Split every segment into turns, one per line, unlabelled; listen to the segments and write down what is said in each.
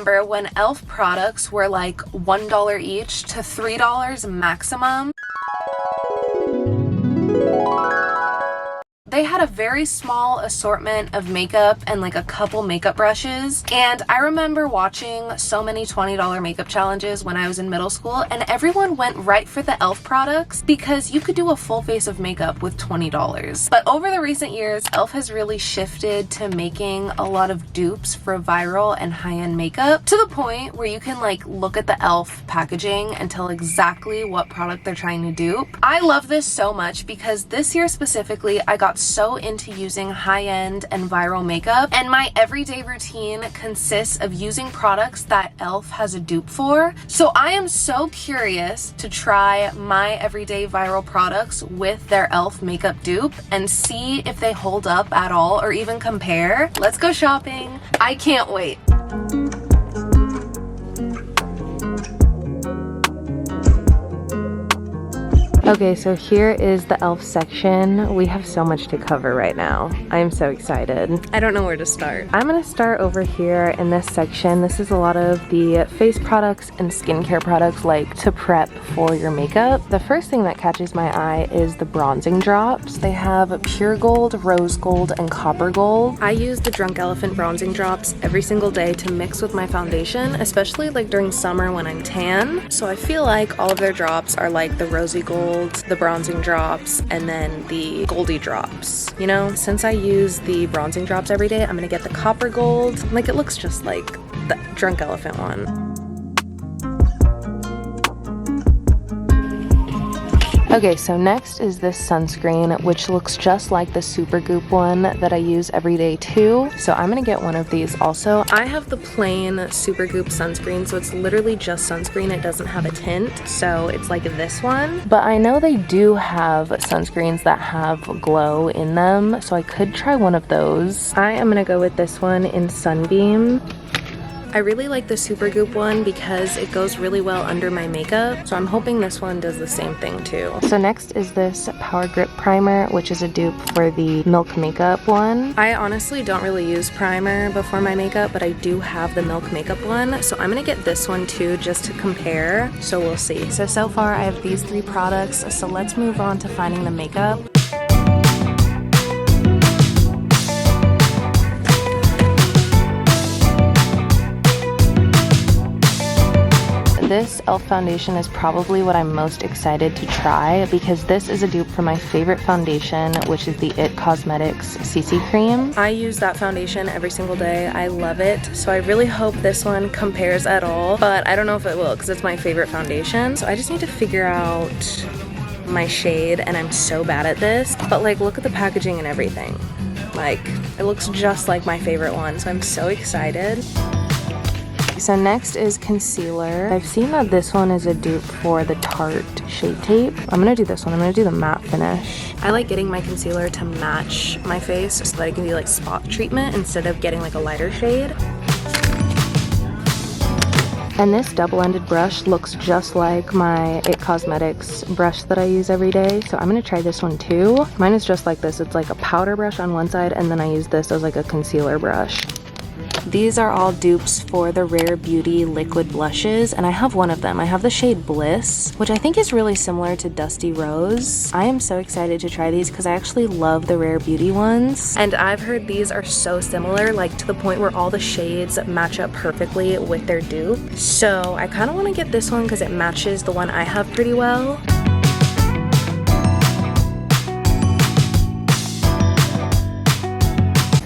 remember when e.l.f. products were like $1 each to $3 maximum. They had a very small assortment of makeup and like a couple makeup brushes, and I remember watching so many $20 makeup challenges when I was in middle school, and everyone went right for the e.l.f. products because you could do a full face of makeup with $20. But over the recent years, e.l.f. has really shifted to making a lot of dupes for viral and high-end makeup, to the point where you can like look at the e.l.f. packaging and tell exactly what product they're trying to dupe. I love this so much because this year specifically, I got so into using high-end and viral makeup, and my everyday routine consists of using products that e.l.f. has a dupe for. So I am so curious to try my everyday viral products with their e.l.f. makeup dupe and see if they hold up at all or even compare. Let's go shopping. I can't wait. Okay, so here is the e.l.f. section. We have so much to cover right now. I am so excited. I don't know where to start. I'm gonna start over here in this section. This is a lot of the face products and skincare products like to prep for your makeup. The first thing that catches my eye is the bronzing drops. They have pure gold, rose gold, and copper gold. I use the Drunk Elephant bronzing drops every single day to mix with my foundation, especially like during summer when I'm tan. So I feel like all of their drops are like the rosy gold, the bronzing drops, and then the goldy drops. You know, since I use the bronzing drops every day, I'm gonna get the copper gold. Like, it looks just like the Drunk Elephant one. Okay, so next is this sunscreen, which looks just like the Supergoop one that I use every day too. So I'm gonna get one of these also. I have the plain Supergoop sunscreen, so it's literally just sunscreen. It doesn't have a tint, so it's like this one. But I know they do have sunscreens that have glow in them, so I could try one of those. I am gonna go with this one in Sunbeam. I really like the Supergoop one because it goes really well under my makeup, so I'm hoping this one does the same thing too. So next is this Power Grip Primer, which is a dupe for the Milk Makeup one. I honestly don't really use primer before my makeup, but I do have the Milk Makeup one, so I'm gonna get this one too just to compare, so we'll see. So far I have these 3 products, so let's move on to finding the makeup. This e.l.f. foundation is probably what I'm most excited to try because this is a dupe for my favorite foundation, which is the IT Cosmetics CC Cream. I use that foundation every single day. I love it. So I really hope this one compares at all, but I don't know if it will because it's my favorite foundation. So I just need to figure out my shade, and I'm so bad at this. But like, look at the packaging and everything. Like, it looks just like my favorite one, so I'm so excited. So next is concealer. I've seen that this one is a dupe for the Tarte Shape Tape. I'm gonna do this one. I'm gonna do the matte finish. I like getting my concealer to match my face so that I can do like spot treatment instead of getting like a lighter shade. And this double-ended brush looks just like my IT Cosmetics brush that I use every day. So I'm gonna try this one too. Mine is just like this. It's like a powder brush on one side, and then I use this as like a concealer brush. These are all dupes for the Rare Beauty liquid blushes, and I have one of them. I have the shade Bliss, which I think is really similar to Dusty Rose. I am so excited to try these because I actually love the Rare Beauty ones, and I've heard these are so similar, like to the point where all the shades match up perfectly with their dupe. So I kind of want to get this one because it matches the one I have pretty well.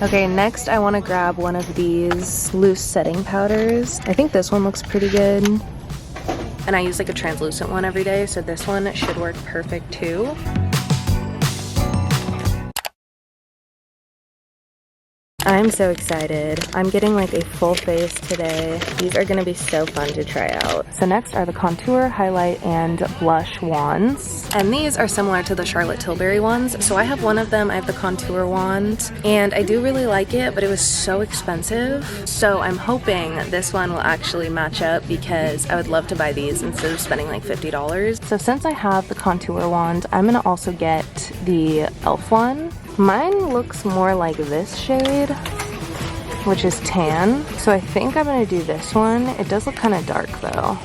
Okay, next I want to grab one of these loose setting powders. I think this one looks pretty good. And I use like a translucent one every day, so this one should work perfect too. I'm so excited. I'm getting like a full face today. These are gonna be so fun to try out. So next are the contour, highlight, and blush wands. And these are similar to the Charlotte Tilbury ones. So I have one of them, I have the contour wand, and I do really like it, but it was so expensive. So I'm hoping this one will actually match up because I would love to buy these instead of spending like $50. So since I have the contour wand, I'm gonna also get the e.l.f. one. Mine looks more like this shade. which is tan. So I think I'm gonna do this one. It does look kind of dark though.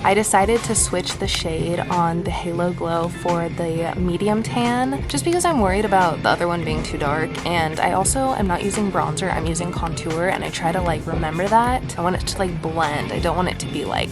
I decided to switch the shade on the Halo Glow for the medium tan, just because I'm worried about the other one being too dark. And I also am not using bronzer, I'm using contour, and I try to like remember that. I want it to like blend. I don't want it to be like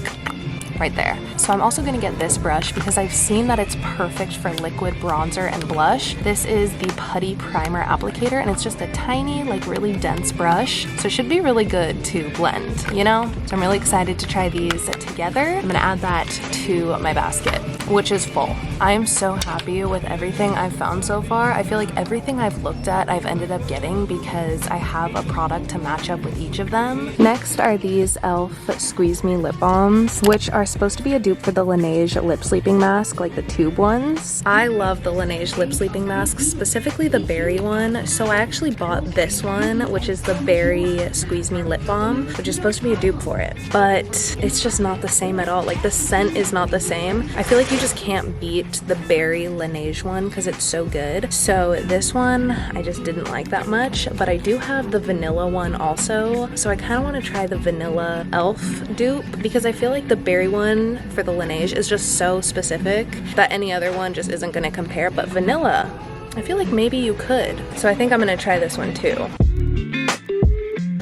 right there. So I'm also gonna get this brush because I've seen that it's perfect for liquid bronzer and blush. This is the Putty Primer Applicator, and it's just a tiny, like really dense brush. So it should be really good to blend, you know? So I'm really excited to try these together. I'm gonna add that to my basket, which is full. I am so happy with everything I've found so far. I feel like everything I've looked at, I've ended up getting because I have a product to match up with each of them. Next are these e.l.f. Squeeze Me Lip Balms, which are supposed to be a dupe for the Laneige lip sleeping mask, like the tube ones. I love the Laneige lip sleeping masks, specifically the berry one. So I actually bought this one, which is the Berry Squeeze Me Lip Balm, which is supposed to be a dupe for it. But it's just not the same at all. Like the scent is not the same. I feel like you just can't beat the Berry Laneige one because it's so good. So this one, I just didn't like that much, but I do have the vanilla one also. So I kind of want to try the vanilla e.l.f. dupe because I feel like the berry one for the Laneige is just so specific that any other one just isn't going to compare. But vanilla, I feel like maybe you could. So I think I'm going to try this one too.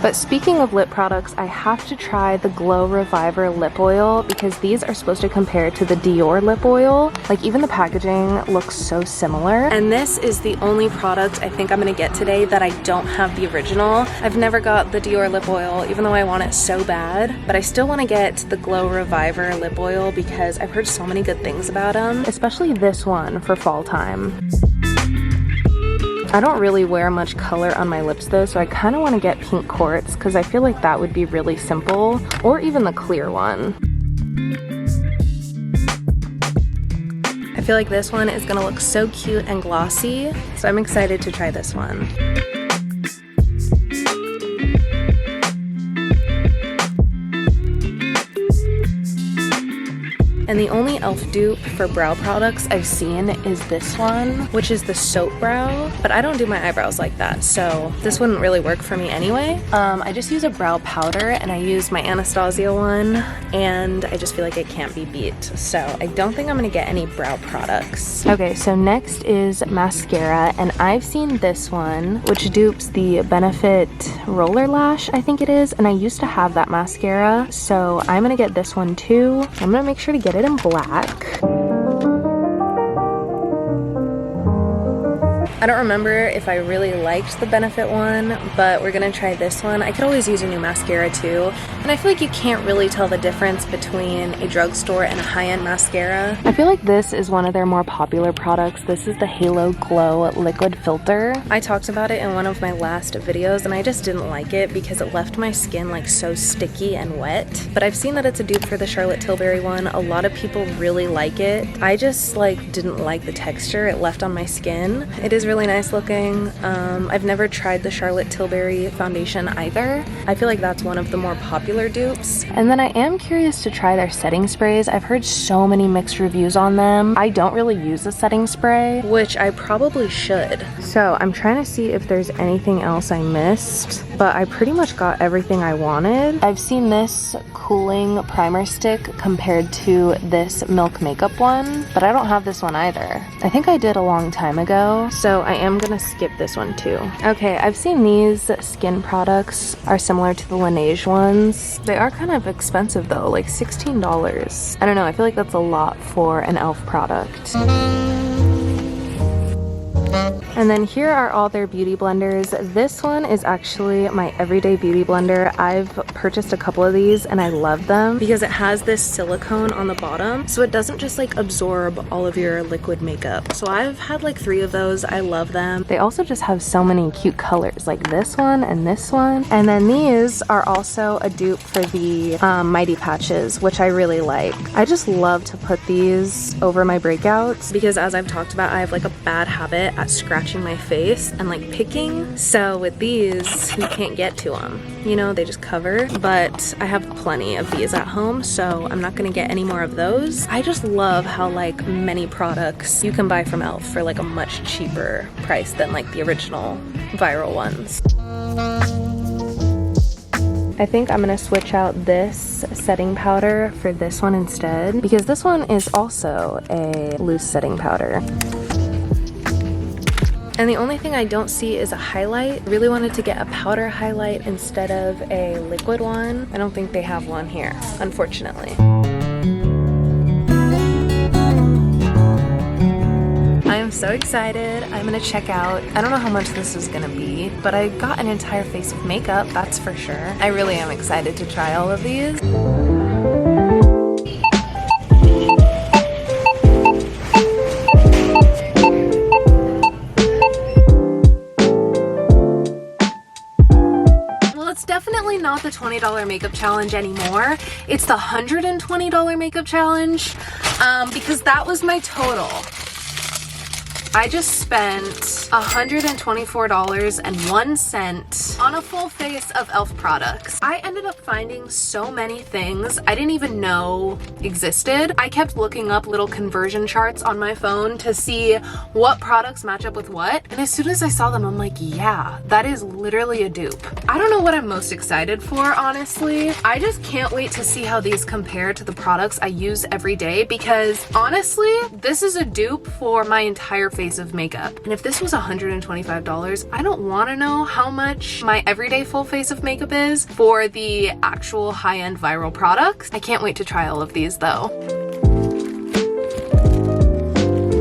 But speaking of lip products, I have to try the Glow Reviver lip oil because these are supposed to compare to the Dior lip oil. Like even the packaging looks so similar. And this is the only product I think I'm gonna get today that I don't have the original. I've never got the Dior lip oil, even though I want it so bad. But I still wanna get the Glow Reviver lip oil because I've heard so many good things about them, especially this one for fall time. I don't really wear much color on my lips though, so I kind of want to get pink quartz because I feel like that would be really simple, or even the clear one. I feel like this one is going to look so cute and glossy, so I'm excited to try this one. And the only e.l.f. dupe for brow products I've seen is this one, which is the Soap Brow, but I don't do my eyebrows like that, so this wouldn't really work for me anyway. I just use a brow powder, and I use my Anastasia one, and I just feel like it can't be beat, so I don't think I'm gonna get any brow products. Okay, so next is mascara, and I've seen this one, which dupes the Benefit Roller Lash, I think it is, and I used to have that mascara, so I'm gonna get this one too. I'm gonna make sure to get it in black. I don't remember if I really liked the Benefit one, but we're gonna try this one. I could always use a new mascara too, and I feel like you can't really tell the difference between a drugstore and a high-end mascara. I feel like this is one of their more popular products. This is the Halo Glow Liquid Filter. I talked about it in one of my last videos, and I just didn't like it because it left my skin like so sticky and wet. But I've seen that it's a dupe for the Charlotte Tilbury one. A lot of people really like it. I just like didn't like the texture it left on my skin. It is really nice looking. I've never tried the Charlotte Tilbury foundation either. I feel like that's one of the more popular dupes. And then I am curious to try their setting sprays. I've heard so many mixed reviews on them. I don't really use a setting spray, which I probably should. So I'm trying to see if there's anything else I missed, but I pretty much got everything I wanted. I've seen this cooling primer stick compared to this Milk Makeup one, but I don't have this one either. I think I did a long time ago, so I am gonna skip this one too. Okay, I've seen these skin products are similar to the Laneige ones. They are kind of expensive though, like $16. I don't know, I feel like that's a lot for an e.l.f. product. And then here are all their beauty blenders. This one is actually my everyday beauty blender. I've purchased a couple of these and I love them because it has this silicone on the bottom, so it doesn't just like absorb all of your liquid makeup. So I've had like 3 of those. I love them. They also just have so many cute colors, like this one and this one. And then these are also a dupe for the Mighty Patches, which I really like. I just love to put these over my breakouts because, as I've talked about, I have like a bad habit at scratching my face and like picking. So with these, you can't get to them. You know, they just cover. But I have plenty of these at home, so I'm not gonna get any more of those. I just love how like many products you can buy from e.l.f. for like a much cheaper price than like the original viral ones. I think I'm gonna switch out this setting powder for this one instead, because this one is also a loose setting powder. And the only thing I don't see is a highlight. Really wanted to get a powder highlight instead of a liquid one. I don't think they have one here, unfortunately. I am so excited. I'm gonna check out, I don't know how much this is gonna be, but I got an entire face of makeup, that's for sure. I really am excited to try all of these. Definitely not the $20 makeup challenge anymore. It's the $120 makeup challenge because that was my total. I just spent $124.01 on a full face of e.l.f. products. I ended up finding so many things I didn't even know existed. I kept looking up little conversion charts on my phone to see what products match up with what. And as soon as I saw them, I'm like, yeah, that is literally a dupe. I don't know what I'm most excited for, honestly. I just can't wait to see how these compare to the products I use every day, because honestly, this is a dupe for my entire face of makeup. And if this was $125, I don't want to know how much my everyday full face of makeup is for the actual high-end viral products. I can't wait to try all of these though.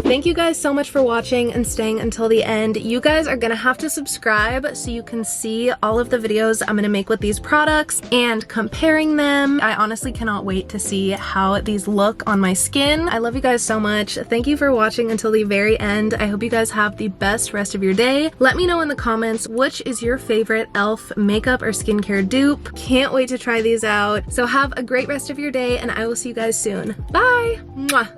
Thank you guys so much for watching and staying until the end. You guys are gonna have to subscribe so you can see all of the videos I'm gonna make with these products and comparing them. I honestly cannot wait to see how these look on my skin. I love you guys so much. Thank you for watching until the very end. I hope you guys have the best rest of your day. Let me know in the comments which is your favorite e.l.f. makeup or skincare dupe. Can't wait to try these out. So have a great rest of your day and I will see you guys soon. Bye! Mwah.